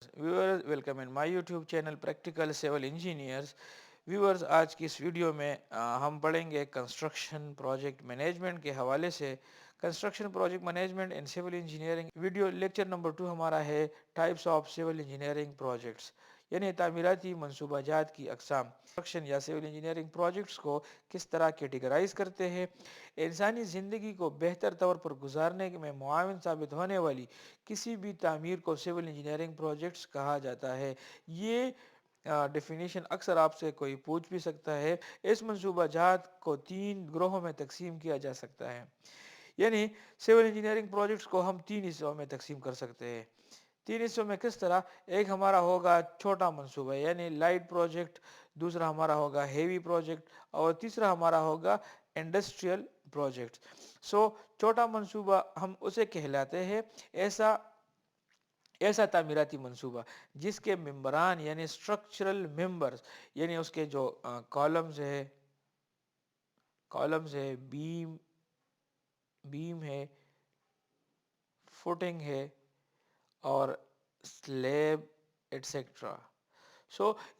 Viewers welcome in my YouTube channel practical civil engineers. Viewers, आज की इस video में हम पढ़ेंगे कंस्ट्रक्शन प्रोजेक्ट मैनेजमेंट के हवाले से। Construction project management in civil engineering video lecture number 2 हमारा है types of civil engineering projects, यानी तामीराती मनसूबाजात की अकसाम। कंस्ट्रक्शन या सिविल इंजीनियरिंग प्रोजेक्ट्स को किस तरह कैटेगराइज करते हैं। इंसानी ज़िंदगी को बेहतर तौर पर गुजारने में मुआविन साबित होने वाली किसी भी तामीर को सिविल इंजीनियरिंग प्रोजेक्ट्स कहा जाता है। ये डेफिनेशन अक्सर आपसे कोई पूछ भी सकता है। इस मनसूबा जहात को 3 ग्रोहों में तकसीम किया जा सकता है, यानी सिविल इंजीनियरिंग प्रोजेक्ट्स को हम 3 हिस्सों में तकसीम कर सकते हैं। 3 हिस्सों में किस तरह? एक हमारा होगा छोटा मनसूबा यानी लाइट प्रोजेक्ट, दूसरा हमारा होगा हेवी प्रोजेक्ट, और तीसरा हमारा होगा इंडस्ट्रियल प्रोजेक्ट। सो छोटा मनसूबा हम उसे कहलाते हैं ऐसा ऐसा तामीराती मंसूबा जिसके मेंबरान यानी स्ट्रक्चरल मेंबर्स, यानी उसके जो कॉलम्स है, बीम बीम है, फुटिंग है, और स्लैब एटसेट्रा।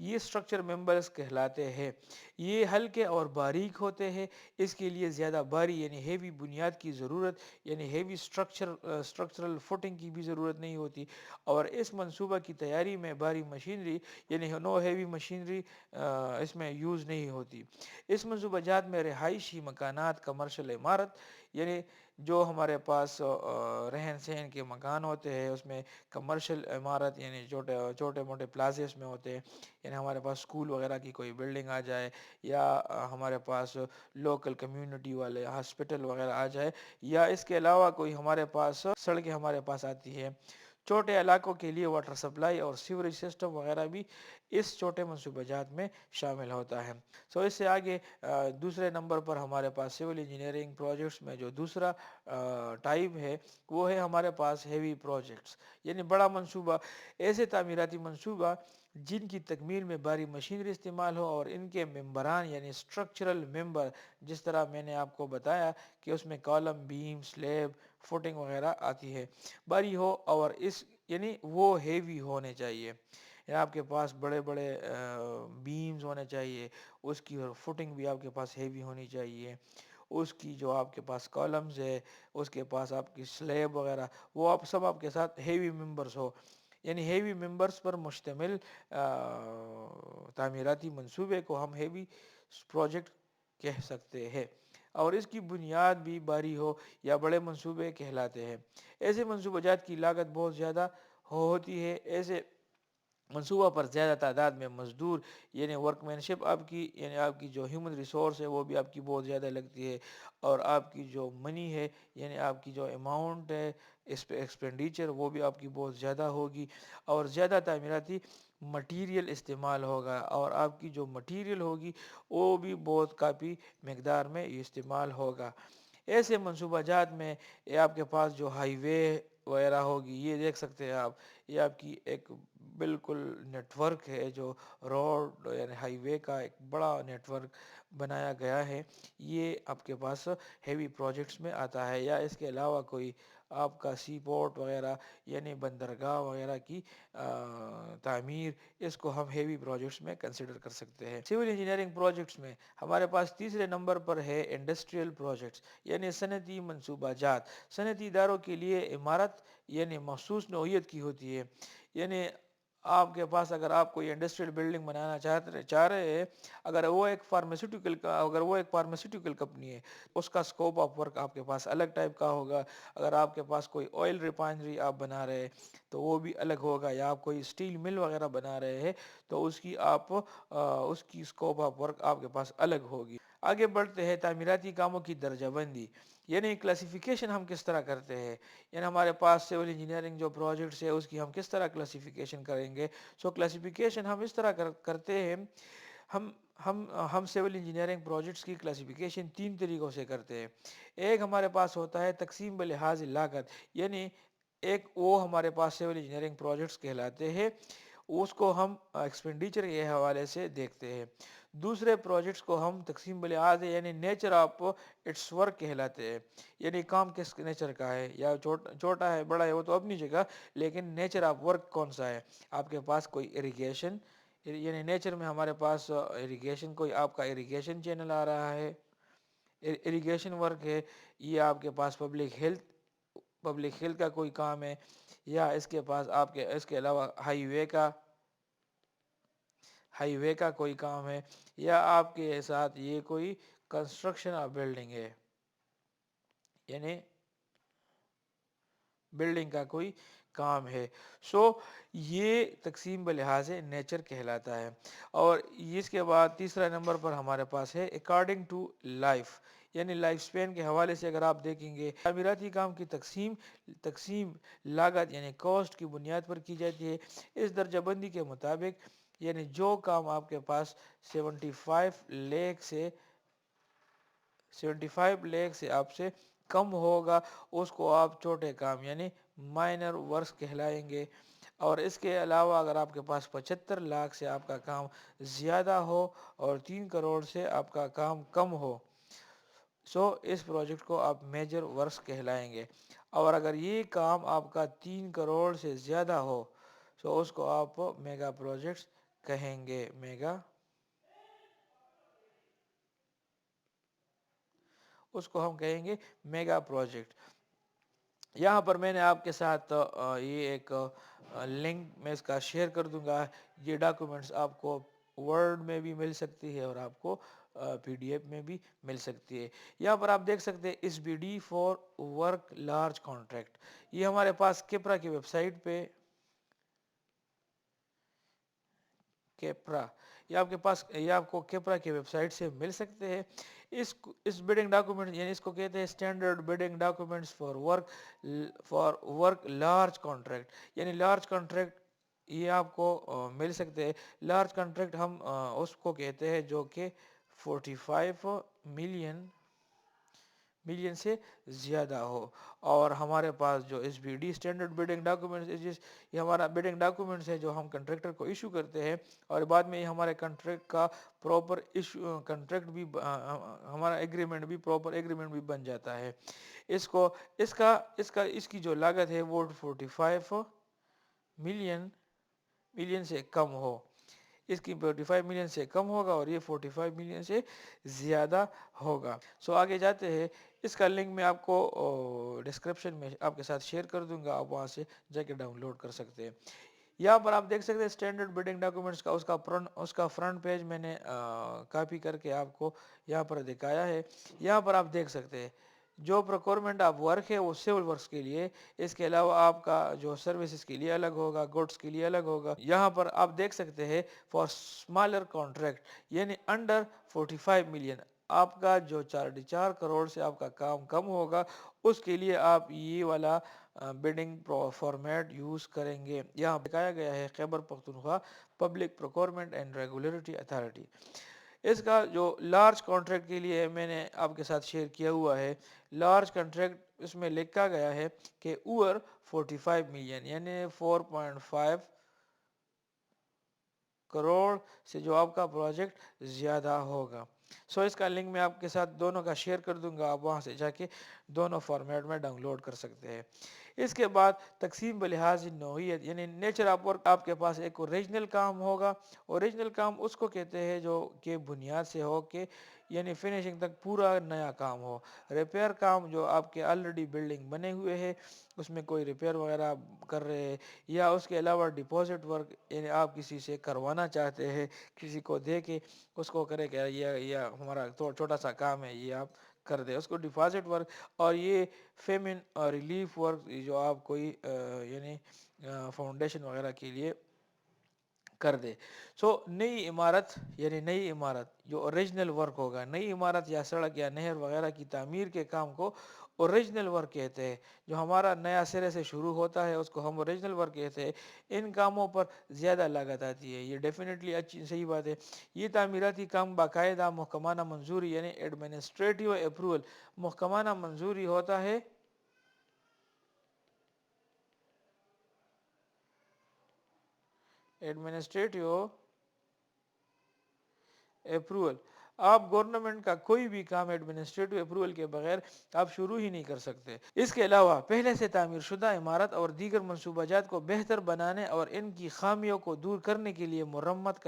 ये स्ट्रक्चर मेंबर्स कहलाते हैं। ये हल्के और बारीक होते हैं। इसके लिए ज़्यादा भारी यानी हेवी बुनियाद की ज़रूरत यानी हेवी स्ट्रक्चरल फुटिंग की भी ज़रूरत नहीं होती। और इस मंसूबा की तैयारी में भारी मशीनरी यानी नो हेवी मशीनरी इसमें यूज़ नहीं होती। इस मनसूबाजात में रिहायशी मकानात, कमर्शल इमारत यानी जो हमारे पास रहन सहन के मकान होते हैं, उसमें कमर्शियल इमारत यानी छोटे छोटे मोटे प्लाजे में होते हैं। यानी हमारे पास स्कूल वगैरह की कोई बिल्डिंग आ जाए, या हमारे पास लोकल कम्युनिटी वाले हॉस्पिटल वगैरह आ जाए, या इसके अलावा कोई हमारे पास सड़कें हमारे पास आती है। छोटे इलाकों के लिए वाटर सप्लाई और सीवरेज सिस्टम वगैरह भी इस छोटे मनसूबाजात में शामिल होता है। इससे आगे दूसरे नंबर पर हमारे पास सिविल इंजीनियरिंग प्रोजेक्ट्स में जो दूसरा टाइप है वो है हमारे पास हेवी प्रोजेक्ट्स, यानी बड़ा मंसूबा। ऐसे तामीराती मंसूबा जिनकी तकमील में भारी मशीनरी इस्तेमाल हो और इनके मेंबरान यानी स्ट्रक्चरल मेंबर, जिस तरह मैंने आपको बताया कि उसमें कॉलम, बीम, स्लेब, फुटिंग वगैरह आती है, भारी हो, और इस यानी वो हेवी होने चाहिए। या आपके पास बड़े बड़े बीम्स होने चाहिए, उसकी और फुटिंग भी आपके पास हेवी होनी चाहिए। उसकी जो आपके पास कॉलम्स है, उसके पास आपकी स्लेब वगैरह, वो आप सब आपके साथ हेवी मेंबर्स हो, यानी हेवी मेंबर्स पर मुश्तमिल तामीराती मंसूबे को हम हेवी प्रोजेक्ट कह सकते हैं। और इसकी बुनियाद भी भारी हो या बड़े मंसूबे कहलाते हैं। ऐसे मंसूबाजात की लागत बहुत ज़्यादा होती है। ऐसे मनसूबा पर ज़्यादा तादाद में मजदूर यानी वर्कमैनशिप आपकी यानी आपकी जो ह्यूमन रिसोर्स है वो भी आपकी बहुत ज़्यादा लगती है। और आपकी जो मनी है यानी आपकी जो अमाउंट है इस पे एक्सपेंडिचर वो भी आपकी बहुत ज़्यादा होगी। और ज़्यादा तामीराती मटीरियल इस्तेमाल होगा, और आपकी जो मटीरियल होगी वो भी बहुत काफ़ी मकदार में इस्तेमाल होगा। ऐसे मनसूबाजात में ये आपके पास जो हाईवे वगैरह होगी, ये देख सकते हैं आप, ये आपकी एक बिल्कुल नेटवर्क है जो रोड यानी हाईवे का एक बड़ा नेटवर्क बनाया गया है। ये आपके पास हेवी प्रोजेक्ट्स में आता है। या इसके अलावा कोई आपका सी पोर्ट वगैरह यानी बंदरगाह वगैरह की तामीर, इसको हम हेवी प्रोजेक्ट्स में कंसिडर कर सकते हैं। सिविल इंजीनियरिंग प्रोजेक्ट्स में हमारे पास तीसरे नंबर पर है इंडस्ट्रियल प्रोजेक्ट्स यानी सनती मनसूबाजात। सनती इदारों के लिए इमारत यानी मखसूस नौइयत की होती है। यानी आपके पास अगर आप कोई इंडस्ट्रियल बिल्डिंग बनाना चाह रहे हैं, अगर वो एक फार्मास्यूटिकल कंपनी है, उसका स्कोप ऑफ वर्क आपके पास अलग टाइप का होगा। अगर आपके पास कोई ऑयल रिफाइनरी आप बना रहे हैं तो वो भी अलग होगा। या आप कोई स्टील मिल वगैरह बना रहे हैं तो उसकी स्कोप ऑफ वर्क आपके पास अलग होगी। आगे बढ़ते हैं तामीराती कामों की दर्जाबंदी, यानी क्लासिफिकेशन हम किस तरह करते हैं। यानी हमारे पास सिविल इंजीनियरिंग जो प्रोजेक्ट्स है उसकी हम किस तरह क्लासिफिकेशन करेंगे। क्लासिफिकेशन हम इस तरह करते हैं। हम हम सिविल इंजीनियरिंग प्रोजेक्ट्स की क्लासिफिकेशन 3 तरीक़ों से करते हैं। एक हमारे पास होता है तकसीम बलिहाज लागत, यानी एक वो हमारे पास सिविल इंजीनियरिंग प्रोजेक्ट्स कहलाते हैं। اس کو ہم ایکسپینڈیچر کے حوالے سے دیکھتے ہیں۔ دوسرے پروجیکٹس کو ہم تقسیم بالحاظ یعنی نیچر آف اٹس ورک کہلاتے ہیں، یعنی کام کس نیچر کا ہے، یا چھوٹا ہے بڑا ہے وہ تو اپنی جگہ، لیکن نیچر آف ورک کون سا ہے۔ آپ کے پاس کوئی اریگیشن، یعنی نیچر میں ہمارے پاس اریگیشن، کوئی آپ کا اریگیشن چینل آ رہا ہے، اریگیشن ورک ہے، یہ آپ کے پاس پبلک ہیلتھ کا کوئی کام ہے، یا اس کے پاس آپ کے اس کے علاوہ ہائی وے کا کوئی کام ہے، یا آپ کے ساتھ یہ کوئی کنسٹرکشن آف بلڈنگ ہے، یعنی بلڈنگ کا کوئی کام ہے۔ سو یہ تقسیم بلحاظ نیچر کہلاتا ہے۔ اور اس کے بعد تیسرا نمبر پر ہمارے پاس ہے اکارڈنگ ٹو لائف، یعنی لائف سپین کے حوالے سے اگر آپ دیکھیں گے تعمیراتی کام کی تقسیم لاگت یعنی کاسٹ کی بنیاد پر کی جاتی ہے۔ اس درجہ بندی کے مطابق یعنی جو کام آپ کے پاس 75 لاکھ سے آپ سے کم ہوگا اس کو آپ چھوٹے کام یعنی مائنر ورکس کہلائیں گے۔ اور اس کے علاوہ اگر آپ کے پاس 75 لاکھ سے آپ کا کام زیادہ ہو اور 3 کروڑ سے آپ کا کام کم ہو، اس پروجیکٹ کو آپ میجر ورکس کہلائیں گے۔ اور اگر یہ کام آپ کا 3 کروڑ سے زیادہ ہو اس کو آپ میگا پروجیکٹس کہیں گے۔ اس کو ہم کہیں گے میگا پروجیکٹ۔ یہاں پر میں نے آپ کے ساتھ یہ ایک لنک میں اس کا شیئر کر دوں گا۔ یہ ڈاکومنٹس آپ کو ورڈ میں بھی مل سکتی ہے اور آپ کو پی ڈی ایف میں بھی مل سکتی ہے۔ یہاں پر آپ دیکھ سکتے ہیں اس B D for work large contract, یہ ہمارے پاس کیپرا کی ویب سائٹ پہ یہ آپ کو کیپرا کی ویب سائٹ سے مل سکتے ہیں۔ اس بیڈنگ ڈاکومنٹ یعنی اس کو کہتے ہیں standard bedding documents for work large contract, یعنی لارج کانٹریکٹ یہ آپ کو مل سکتے ہیں۔ لارج کانٹریکٹ ہم اس کو کہتے ہیں جو کہ 45 ملین سے زیادہ ہو۔ اور ہمارے پاس جو S B D standard bedding documents, یہ ہمارا بیڈنگ ڈاکومنٹس ہے جو ہم کنٹریکٹر کو ایشو کرتے ہیں، اور بعد میں یہ ہمارے کنٹریکٹ کا پراپر ایشو کنٹریکٹ بھی ہمارا ایگریمنٹ بھی پراپر ایگریمنٹ بھی بن جاتا ہے۔ اس کی جو لاگت ہے وہ 45 ملین سے کم ہو، اس کی 45 ملین سے کم ہوگا اور یہ 45 ملین سے زیادہ ہوگا۔ آگے جاتے ہیں۔ اس کا لنک میں آپ کو ڈسکرپشن میں آپ کے ساتھ شیئر کر دوں گا، آپ وہاں سے جا کے ڈاؤن لوڈ کر سکتے ہیں۔ یہاں پر آپ دیکھ سکتے ہیں اسٹینڈرڈ بیڈنگ ڈاکومنٹس کا اس کا فرنٹ پیج میں نے کاپی کر کے آپ کو یہاں پر دکھایا ہے۔ یہاں پر آپ دیکھ سکتے ہیں جو پروکیورمنٹ آف ورک ہے وہ سول ورکس کے لیے، اس کے علاوہ آپ کا جو سروسز کے لیے الگ ہوگا، گوڈس کے لیے الگ ہوگا۔ یہاں پر آپ دیکھ سکتے ہیں فار اسمالر کانٹریکٹ یعنی انڈر 45 ملین، آپ کا جو 4 کروڑ سے آپ کا کام کم ہوگا اس کے لیے آپ یہ والا بیڈنگ فارمیٹ یوز کریں گے۔ یہاں بتایا گیا ہے Khyber Pakhtunkhwa public procurement and regulatory authority. اس کا جو لارج کانٹریکٹ کے لیے میں نے آپ کے ساتھ شیئر کیا ہوا ہے، لارج کانٹریکٹ اس میں لکھا گیا ہے کہ اوور 45 ملین یعنی 4.5 کروڑ سے جو آپ کا پروجیکٹ زیادہ ہوگا۔ اس کا لنک میں آپ کے ساتھ دونوں کا شیئر کر دوں گا، آپ وہاں سے جا کے دونوں فارمیٹ میں ڈاؤن لوڈ کر سکتے ہیں۔ اس کے بعد تقسیم بلحاظ نوعیت یعنی نیچر آف ورک، آپ کے پاس ایک اوریجنل کام ہوگا۔ اوریجنل کام اس کو کہتے ہیں جو کہ بنیاد سے ہو کے یعنی فنیشنگ تک پورا نیا کام ہو۔ ریپیئر کام جو آپ کے آلریڈی بلڈنگ بنے ہوئے ہیں اس میں کوئی ریپیئر وغیرہ کر رہے ہیں، یا اس کے علاوہ ڈپازٹ ورک یعنی آپ کسی سے کروانا چاہتے ہیں، کسی کو دے کے اس کو کرے کہ یہ ہمارا چھوٹا سا کام ہے یہ آپ کر دے، اس کو ڈپازٹ ورک۔ اور یہ فیمن اور ریلیف ورک جو آپ کوئی یعنی فاؤنڈیشن وغیرہ کے لیے کر دے۔ نئی عمارت یعنی نئی عمارت جو اوریجنل ورک ہوگا، نئی عمارت یا سڑک یا نہر وغیرہ کی تعمیر کے کام کو اوریجنل ورک کہتے ہیں۔ جو ہمارا نیا سرے سے شروع ہوتا ہے اس کو ہم اوریجنل ورک کہتے ہیں۔ ان کاموں پر زیادہ لاگت آتی ہے، یہ ڈیفینیٹلی اچھی صحیح بات ہے۔ یہ تعمیراتی کام باقاعدہ محکمانہ منظوری یعنی ایڈمنسٹریٹو اپروول محکمانہ منظوری ہوتا ہے، एडमिनिस्ट्रेटिव अप्रूवल। आप गवर्नमेंट का कोई भी काम एडमिनिस्ट्रेटिव अप्रूवल के बगैर आप शुरू ही नहीं कर सकते। इसके अलावा पहले से तामीर शुदा इमारत और दीगर मनसूबाजात को बेहतर बनाने और इनकी खामियों को दूर करने के लिए मुरम्मत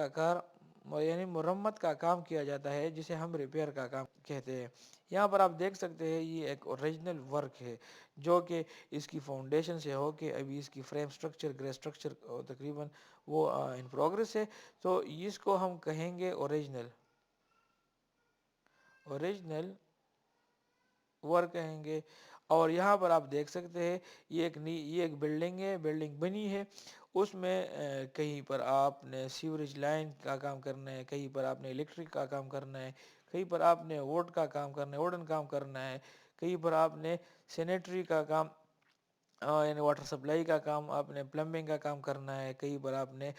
का काम किया जाता है, जिसे हम रिपेयर का काम कहते हैं। यहाँ पर आप देख सकते हैं ये एक ओरिजिनल वर्क है जो कि इसकी फाउंडेशन से हो के अभी इसकी फ्रेम स्ट्रक्चर, ग्रे स्ट्रक्चर तकरीबन वो इन प्रोग्रेस है। तो इसको हम कहेंगे ओरिजिनल वर्क कहेंगे। और यहाँ पर आप देख सकते हैं ये एक बिल्डिंग है, बिल्डिंग बनी है। उसमें कहीं पर आपने सीवरेज लाइन का काम करना है, कहीं पर आपने इलेक्ट्रिक का काम करना है, कहीं पर आपने वोट का काम करना है, वोडन काम करना है, कहीं पर आपने सैनिटरी का काम यानी वाटर सप्लाई का काम, आपने प्लम्बिंग का काम करना है, कहीं पर आपने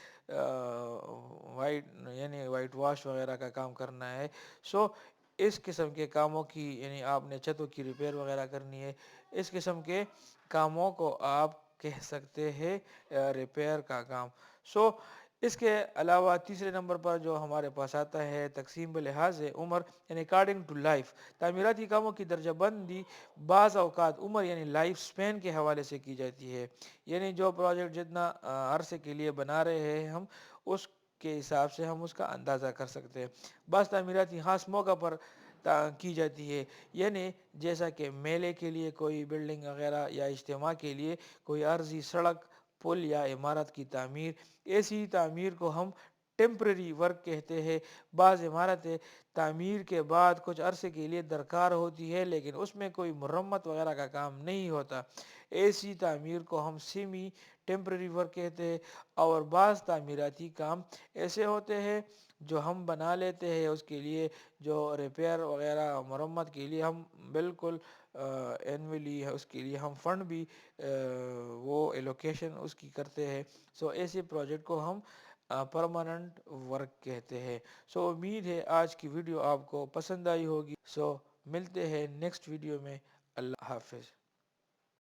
वाइट वॉश वगैरह का काम करना है। सो इस किस्म के कामों की यानी आपने छतों की रिपेयर वगैरह करनी है, इस किस्म के कामों को आप कह सकते हैं रिपेयर का काम। सो इसके अलावा तीसरे नंबर पर जो हमारे पास आता है तकसीम लिहाज उम्र यानी अकॉर्डिंग टू लाइफ। तामीराती कामों की दर्जाबंदी बाज़ औक़ात उम्र यानी लाइफ स्पैन के हवाले से की जाती है। यानी जो प्रोजेक्ट जितना अरसे के लिए बना रहे हैं हम, उसके हिसाब से हम उसका अंदाज़ा कर सकते हैं। बस तामीराती ख़ास मौका पर की जाती है, यानी जैसा कि मेले के लिए कोई बिल्डिंग वगैरह या इज्तिमा के लिए कोई अर्जी सड़क, पुल या इमारत की तामीर। ऐसी तामीर को हम टेम्परेरी वर्क कहते हैं। बाज़ इमारतें तामीर के बाद कुछ अरसे के लिए दरकार होती है, लेकिन उसमें कोई मुरम्मत वगैरह का काम नहीं होता। ऐसी तामीर को हम सेमी टेम्परेरी वर्क कहते हैं। और बाज़ तामीराती काम ऐसे होते हैं जो हम बना लेते हैं, उसके लिए जो रिपेयर वगैरह मरम्मत के लिए हम बिल्कुल एनुअली है, उसके लिए हम फंड भी वो एलोकेशन उसकी करते हैं। सो ऐसे प्रोजेक्ट को हम परमानेंट वर्क कहते हैं। सो उम्मीद है आज की वीडियो आपको पसंद आई होगी। सो मिलते हैं नेक्स्ट वीडियो में। अल्लाह हाफिज़।